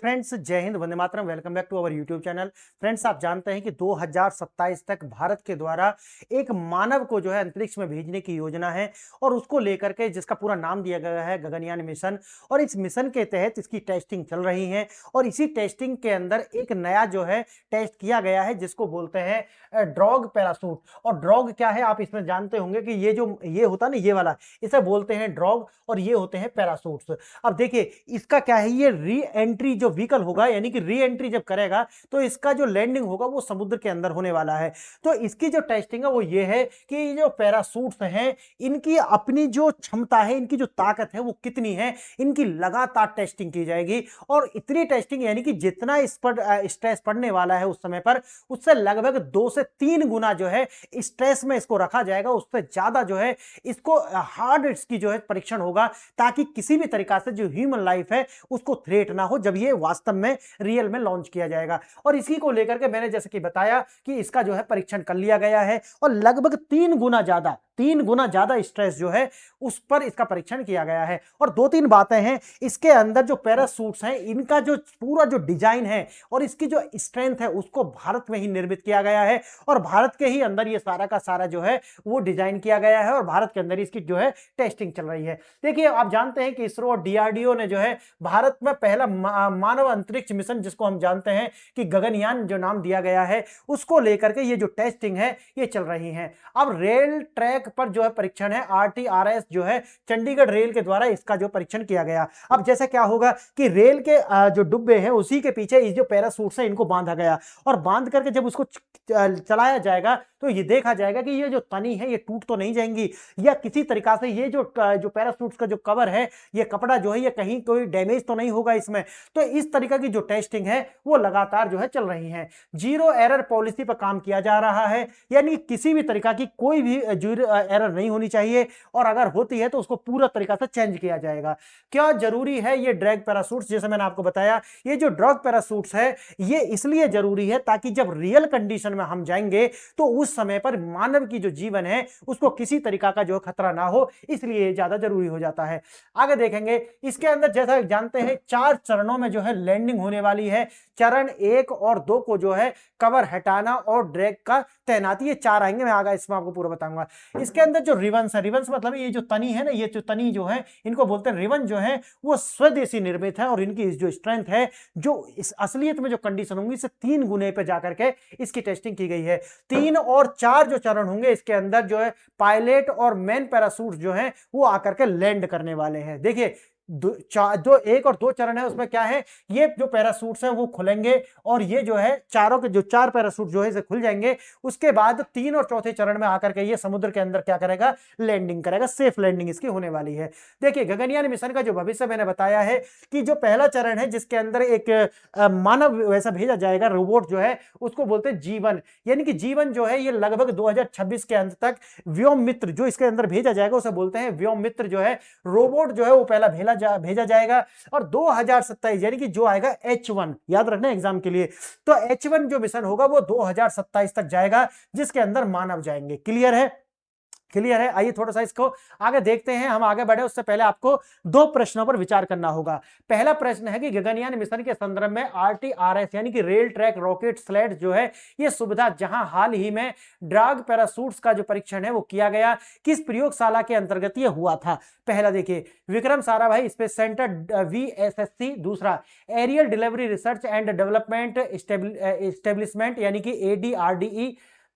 Friends, जय हिंद, वंदे मातरम। Welcome back to our YouTube channel. Friends, आप जानते हैं कि 2027 तक भारत के द्वारा एक मानव को जो है अंतरिक्ष में भेजने की योजना है और उसको लेकर के जिसका पूरा नाम दिया गया है गगनयान मिशन। और इस मिशन के तहत इसकी टेस्टिंग चल रही है और इसी टेस्टिंग के अंदर एक नया जो है टेस्ट किया गया है जिसको बोलते हैं ड्रॉग पैरासूट। और ड्रॉग क्या है आप इसमें जानते होंगे कि ये होता है ना, ये वाला, इसे बोलते हैं ड्रॉग और ये होते हैं पैरासूट्स। अब देखिए इसका क्या है, ये री एंट्री जो व्हीकल होगा यानी कि री एंट्री जब करेगा तो इसका जो लैंडिंग होगा वो समुद्र के अंदर होने वाला है। तो इसकी जो टेस्टिंग है वो ये है कि ये जो पैरासूट्स हैं इनकी अपनी जो क्षमता है, इनकी जो ताकत है वो कितनी है, इनकी लगातार टेस्टिंग की जाएगी। और इतनी टेस्टिंग यानी कि जितना इस पर स्ट्रेस पड़ने वाला है उस समय पर, उससे लगभग 2 से 3 गुना जो है स्ट्रेस में इसको रखा जाएगा, उससे ज्यादा जो है इसको हार्ड इसकी जो है परीक्षण होगा, ताकि किसी भी तरीका से जो ह्यूमन लाइफ है उसको थ्रेट ना हो जब ये वास्तव में रियल में लॉन्च किया जाएगा। और इसी को लेकर के मैंने जैसे कि बताया कि इसका जो है परीक्षण कर लिया गया है और लगभग 3 गुना ज्यादा स्ट्रेस जो है उस पर इसका परीक्षण किया गया है। और 2-3 बातें हैं, इसके अंदर जो पैरासूट्स हैं इनका जो पूरा जो डिजाइन है और इसकी जो स्ट्रेंथ है उसको भारत में ही निर्मित किया गया है और भारत के ही अंदर ये सारा का सारा जो है वो डिजाइन किया गया है और भारत के अंदर इसकी जो है टेस्टिंग चल रही है। देखिए आप जानते हैं कि इसरो और डीआरडीओ ने जो है भारत में पहला मानव अंतरिक्ष मिशन, जिसको हम जानते हैं कि गगनयान जो नाम दिया गया है, उसको लेकर के ये जो टेस्टिंग है ये चल रही है। अब रेल ट्रैक पर जो है परीक्षण है, आरटीआरएस जो है चंडीगढ़ रेल के द्वारा इसका जो परीक्षण किया गया। अब जैसे क्या होगा कि रेल के जो डिब्बे हैं उसी के पीछे इस जो पैरासूट्स है इनको बांधा गया और बांध करके जब उसको चलाया जाएगा तो ये देखा जाएगा कि ये जो तनी है ये टूट तो नहीं जाएंगी या किसी तरीका से ये जो पैरासूट्स का जो कवर है, ये कपड़ा जो है ये कहीं कोई डैमेज तो नहीं होगा इसमें। तो इस तरीका की जो टेस्टिंग है वो लगातार जो है चल रही है। जीरो एरर पॉलिसी पर काम किया जा रहा है, यानी किसी भी तरीका की कोई भी जीरो एरर नहीं होनी चाहिए और अगर होती है तो उसको पूरा तरीका से चेंज किया जाएगा। क्या जरूरी है ये ड्रैग पैरासूट्स? जैसे मैंने आपको बताया ये जो ड्रैग पैरासूट्स है ये इसलिए जरूरी है ताकि जब रियल कंडीशन में हम जाएंगे तो उस समय पर मानव की जो जीवन है उसको किसी तरीका का जो खतरा ना हो, इसलिए ज्यादा जरूरी हो जाता है। आगे देखेंगे इसके अंदर जैसा जानते हैं 4 चरणों में जो है लैंडिंग होने वाली है। चरण 1 और 2 को जो है कवर हटाना और ड्रैग का तैनाती, ये 4 आएंगे, मैं आगे इसमें आपको पूरा बताऊंगा। इसके अंदर जो रिवंस है, रिवंस मतलब ये जो तनी है ना, ये जो तनी जो है इनको बोलते हैं रिवन, जो है वो स्वदेशी निर्मित है और इनकी जो स्ट्रेंथ है जो इस असलियत में जो कंडीशन होंगी इससे 3 गुने पे जाकर के इसकी टेस्टिंग की गई है। 3 और 4 जो चरण होंगे इसके अंदर जो है पायलट और मैन पैरासूट जो है वो आकर के लैंड करने वाले हैं। देखिए जो 1 और 2 चरण है उसमें क्या है, ये जो पैरासूट्स हैं वो खुलेंगे और ये जो है चारों के जो 4 पैरासूट जो है इसे खुल जाएंगे। उसके बाद 3 और 4थे चरण में आकर के ये समुद्र के अंदर क्या करेगा, लैंडिंग करेगा। सेफ लैंडिंग इसकी होने वाली है। देखिए गगनयान मिशन का जो भविष्य मैंने बताया है कि जो पहला चरण है जिसके अंदर एक मानव वैसा भेजा जाएगा, रोबोट जो है उसको बोलते हैं जीवन, यानी कि जीवन जो है ये लगभग 2026 के अंत तक व्योम मित्र जो इसके अंदर भेजा जाएगा उसे बोलते हैं व्योम मित्र जो है रोबोट जो है वो पहला भेजा जाएगा। और 2027 यानी कि जो आएगा H1, याद रखना एग्जाम के लिए, तो H1 जो मिशन होगा वो 2027 तक जाएगा जिसके अंदर मानव जाएंगे। क्लियर है? क्लियर है। आइए थोड़ा सा इसको आगे देखते हैं। हम आगे बढ़े उससे पहले आपको 2 प्रश्नों पर विचार करना होगा। पहला प्रश्न है कि गगनयान मिशन के संदर्भ में आरटीआरएस यानी कि रेल ट्रैक रॉकेट स्लेड जो है ये सुविधा, जहां हाल ही में ड्रैग पैरासूट्स का जो परीक्षण है वो किया गया, किस प्रयोगशाला के अंतर्गत ये हुआ था? पहला देखिए Vikram Sarabhai space centre VSSC, दूसरा aerial delivery research and development establishment यानी कि ADRDE,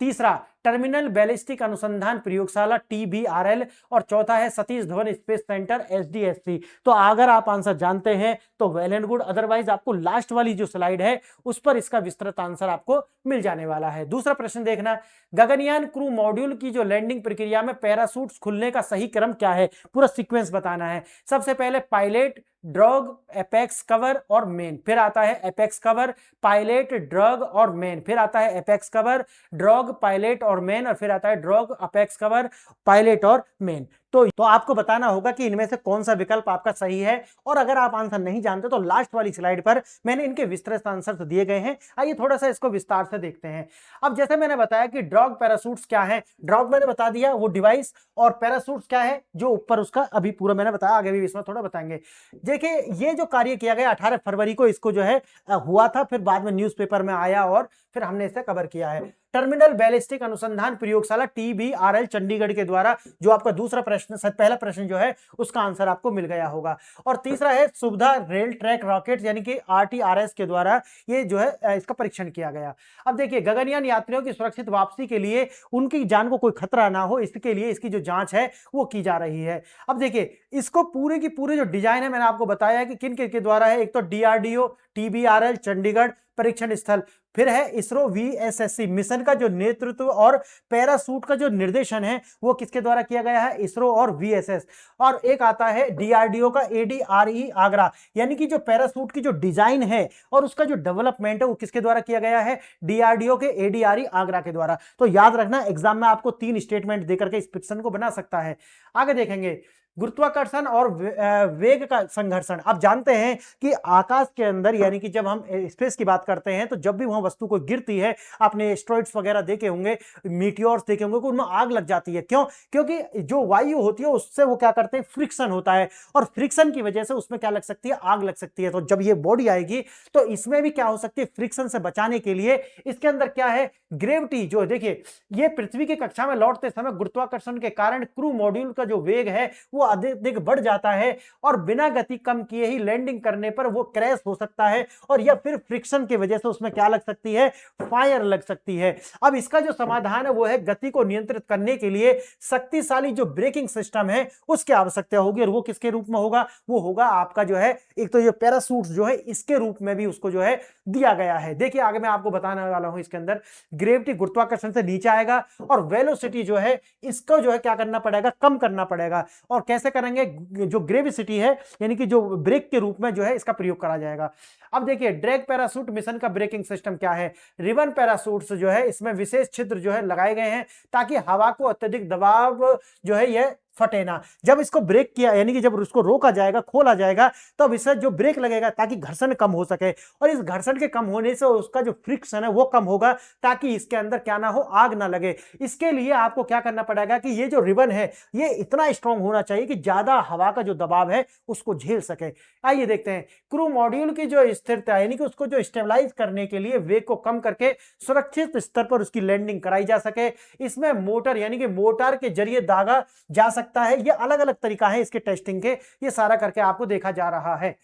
तीसरा टर्मिनल बैलिस्टिक अनुसंधान प्रयोगशाला TBRL और चौथा है Satish Dhawan space centre SDSC। तो अगर आप आंसर जानते हैं तो वेल एंड गुड, अदरवाइज आपको लास्ट वाली जो स्लाइड है उस पर इसका विस्तृत आंसर आपको मिल जाने वाला है। दूसरा प्रश्न देखना, गगनयान क्रू मॉड्यूल की जो लैंडिंग प्रक्रिया में पैरासूट्स खुलने का सही क्रम क्या है, पूरा सीक्वेंस बताना है। सबसे पहले पायलट, ड्रग, एपेक्स कवर और मेन, फिर आता है एपेक्स कवर, पायलट, ड्रग और मेन, फिर आता है एपेक्स कवर, ड्रग, पायलट और मेन, और फिर आता है ड्रग, अपेक्स कवर, पायलट और मेन। तो आपको बताना होगा कि इनमें से कौन सा विकल्प आपका सही है। और अगर आप आंसर नहीं जानते तो लास्ट वाली स्लाइड पर मैंने इनके विस्तृत आंसर दिए गए हैं, आइए थोड़ा सा इसको विस्तार से देखते हैं। अब जैसे मैंने बताया कि ड्रॉग पैरासूट्स क्या है, ड्रॉग मैंने बता दिया वो डिवाइस, और पैरासूट्स क्या है जो ऊपर उसका अभी पूरा मैंने बताया, आगे भी इसमें थोड़ा बताएंगे। देखिए ये जो कार्य किया गया 18 फरवरी को इसको जो है हुआ था, फिर बाद में न्यूज़पेपर में आया और फिर हमने इसे कवर किया है। टर्मिनल बैलिस्टिक अनुसंधान प्रयोगशाला TBRL चंडीगढ़ के द्वारा, जो आपका दूसरा प्रश्न, पहला प्रश्न जो है उसका आंसर आपको मिल गया होगा। और तीसरा है सुविधा रेल ट्रैक रॉकेट यानी कि RTRS के द्वारा ये जो है इसका परीक्षण किया गया। अब देखिए गगनयान यात्रियों की सुरक्षित वापसी के लिए उनकी जान को कोई खतरा ना हो, इसके लिए इसकी जो जांच है वो की जा रही है। अब देखिए इसको पूरे की पूरी जो डिजाइन है मैंने आपको बताया कि किन के द्वारा है। एक तो DRDO TBRL चंडीगढ़ परीक्षण स्थल, फिर है इसरो VSSC मिशन का जो नेतृत्व और पैरासूट का जो निर्देशन है वो किसके द्वारा किया गया है, इसरो और VSS। और एक आता है DRDO का ADRE आगरा, यानी कि जो पैरासूट की जो डिजाइन है और उसका जो डेवलपमेंट है वो किसके द्वारा किया गया है, DRDO के ADRE आगरा के द्वारा। तो याद रखना एग्जाम में आपको 3 स्टेटमेंट देकर के इस प्रश्न को बना सकता है। आगे देखेंगे गुरुत्वाकर्षण और वेग का संघर्षण। आप जानते हैं कि आकाश के अंदर यानी कि जब हम स्पेस की बात करते हैं तो जब भी वहां वस्तु को गिरती है, आपने एस्ट्रॉइड्स वगैरह देखे होंगे, मीटियोर्स देखे होंगे, उनमें आग लग जाती है। क्यों? क्योंकि जो वायु होती है उससे वो क्या करते हैं, फ्रिक्शन होता है, और फ्रिक्शन की वजह से उसमें क्या लग सकती है, आग लग सकती है। तो जब ये बॉडी आएगी तो इसमें भी क्या हो सकती है, फ्रिक्शन से बचाने के लिए इसके अंदर क्या है, ग्रेविटी। जो देखिए ये पृथ्वी की कक्षा में लौटते समय गुरुत्वाकर्षण के कारण क्रू मॉड्यूल का जो वेग है वो अधिक बढ़ जाता है और बिना गति कम किए ही लैंडिंग करने पर वो क्रैश हो सकता है, और या फिर फ्रिक्शन की वजह से उसमें क्या लग सकती है, फायर लग सकती है। अब इसका जो समाधान है वो है गति को नियंत्रित करने के लिए शक्तिशाली जो ब्रेकिंग सिस्टम है उसकी आवश्यकता होगी, और वो किसके रूप में होगा, वो होगा आपका जो है एक तो ये पैरासूट जो है इसके रूप में भी उसको जो है दिया गया है। देखिए आगे मैं आपको बताने वाला हूं, इसके अंदर ग्रेविटी गुरुत्वाकर्षण से नीचे आएगा और वेलोसिटी जो है इसको जो है क्या करना पड़ेगा, कम करना पड़ेगा। और कैसे करेंगे, जो ग्रेविसिटी है यानी कि जो ब्रेक के रूप में जो है इसका प्रयोग करा जाएगा। अब देखिए ड्रैग पैरासूट मिशन का ब्रेकिंग सिस्टम क्या है, रिबन पैरासूट जो है इसमें विशेष छिद्र जो है लगाए गए हैं ताकि हवा को अत्यधिक दबाव जो है यह फटे ना। जब इसको ब्रेक किया यानी कि जब उसको रोका जाएगा, खोला जाएगा, तब इससे जो ब्रेक लगेगा ताकि घर्षण कम हो सके, और इस घर्षण के कम होने से उसका जो फ्रिक्शन है वो कम होगा ताकि इसके अंदर क्या ना हो, आग ना लगे। इसके लिए आपको क्या करना पड़ेगा कि ये जो रिबन है ये इतना स्ट्रांग होना चाहिए कि ज्यादा हवा का जो दबाव है उसको झेल सके। आइए देखते हैं क्रू मॉड्यूल की जो स्थिरता यानी कि उसको जो स्टेबलाइज करने के लिए वेग को कम करके सुरक्षित स्तर पर उसकी लैंडिंग कराई जा सके। इसमें मोटर यानी कि मोटर के जरिए दागा जा सकता है। ये अलग अलग तरीका है इसके टेस्टिंग के, ये सारा करके आपको देखा जा रहा है।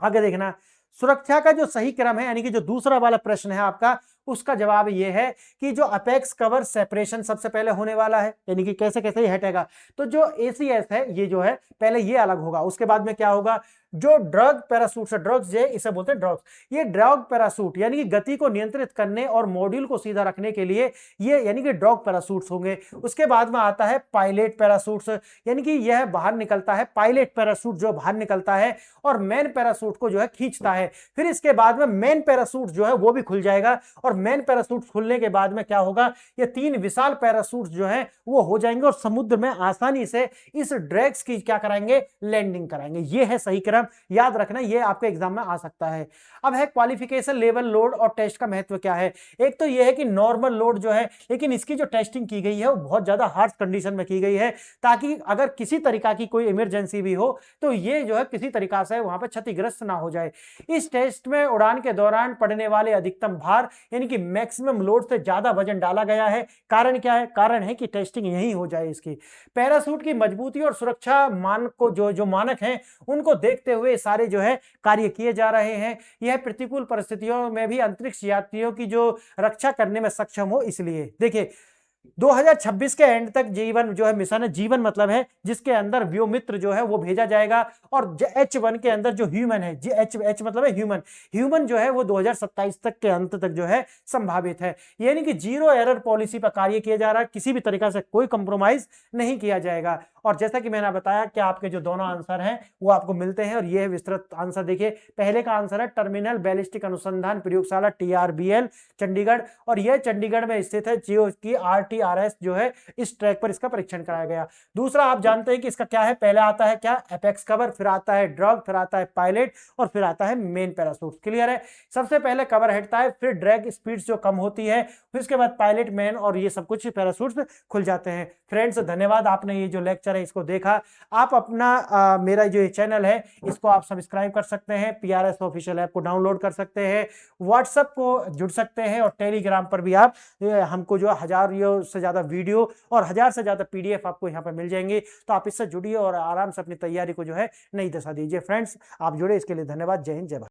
आगे देखना सुरक्षा का जो सही क्रम है यानी कि जो दूसरा वाला प्रश्न है आपका, उसका जवाब ये है कि जो अपेक्स कवर सेपरेशन सबसे पहले होने वाला है, यानी कि कैसे कैसे ये हटेगा। तो जो ACS है ये जो है पहले ये अलग होगा, उसके बाद में क्या होगा, जो ड्रग पैरासूट है, ड्रग्स जो इसे बोलते हैं ड्रग्स, ये ड्रग पैरासूट यानी कि गति को नियंत्रित करने और मॉड्यूल को सीधा रखने के लिए ये यानी कि ड्रग पैरासूट्स होंगे। उसके बाद में आता है पायलट पैरासूट्स, यानी कि यह बाहर निकलता है, पायलट पैरासूट जो बाहर निकलता है और मेन पैरासूट को जो है खींचता है। फिर इसके बाद में मेन पैरासूट जो है वो भी खुल जाएगा, और मेन पैरासूट खुलने के बाद में क्या होगा, ये 3 विशाल पैरासूट जो हैं वो हो जाएंगे और समुद्र में आसानी से इस ड्रैग्स की क्या कराएंगे, लैंडिंग कराएंगे। ये है सही क्रम, याद रखना, ये आपके एग्जाम में आ सकता है। अब है क्वालिफिकेशन लेवल लोड और टेस्ट का महत्व क्या है। एक तो ये है कि नॉर्मल लोड जो है, लेकिन इसकी जो टेस्टिंग की गई है वो बहुत ज्यादा हार्श कंडीशन में की गई है ताकि अगर किसी तरीका की कोई इमरजेंसी भी हो तो ये जो है किसी तरीका से वहां पर क्षतिग्रस्त ना हो जाए। इस टेस्ट में उड़ान के दौरान पड़ने वाले अधिकतम भार यानी कि मैक्सिमम लोड से ज्यादा वजन डाला गया है। कारण क्या है, कारण है कि टेस्टिंग यही हो जाए इसकी। पैरासूट की मजबूती और सुरक्षा मानक को जो मानक हैं उनको देखते हुए सारे जो है कार्य किए जा रहे हैं। यह प्रतिकूल परिस्थितियों में भी अंतरिक्ष यात्रियों की जो रक्षा करने में सक्षम हो, इसलिए देखिए 2026 के एंड तक जीवन जो है मिशन है, जीवन मतलब है जिसके अंदर व्योमित्र जो है वो भेजा जाएगा, और H1 के अंदर जो ह्यूमन है, H मतलब है ह्यूमन जो है वो 2027 तक के अंत तक जो है संभावित है। यानी कि जीरो एरर पॉलिसी पर कार्य किया जा रहा है, किसी भी तरीका से कोई कंप्रोमाइज नहीं किया जाएगा। और जैसा कि मैंने बताया कि आपके जो दोनों आंसर हैं वो आपको मिलते हैं, और ये है विस्तृत आंसर। देखिए पहले का आंसर है टर्मिनल बैलिस्टिक अनुसंधान प्रयोगशाला TRBL चंडीगढ़, और यह चंडीगढ़ में स्थित है, जो की RTRS जो है इस ट्रैक पर इसका परीक्षण कराया गया। दूसरा आप जानते हैं कि इसका क्या है, पहले आता है क्या, एपेक्स कवर, फिर आता है ड्रग, फिर आता है पायलट, और फिर आता है मेन पैराशूट। क्लियर है, सबसे पहले कवर हटता है, फिर ड्रैग स्पीड जो कम होती है, फिर उसके बाद पायलट, मेन और ये सब कुछ पैराशूट खुल जाते हैं। फ्रेंड्स धन्यवाद, आपने ये जो लेक्चर है इसको देखा। आप अपना मेरा जो ये चैनल है इसको आप सब्सक्राइब कर सकते हैं, PRS ऑफिशियल ऐप को डाउनलोड कर सकते हैं, व्हाट्सएप को जुड़ सकते हैं, और टेलीग्राम पर भी आप हमको जो 1000 से ज्यादा वीडियो और 1000 से ज्यादा PDF आपको यहाँ पर मिल जाएंगे। तो आप इससे जुड़िए और आराम से अपनी तैयारी को जो है नई दिशा दीजिए। फ्रेंड्स आप जुड़े, इसके लिए धन्यवाद। जय हिंद, जय भारत।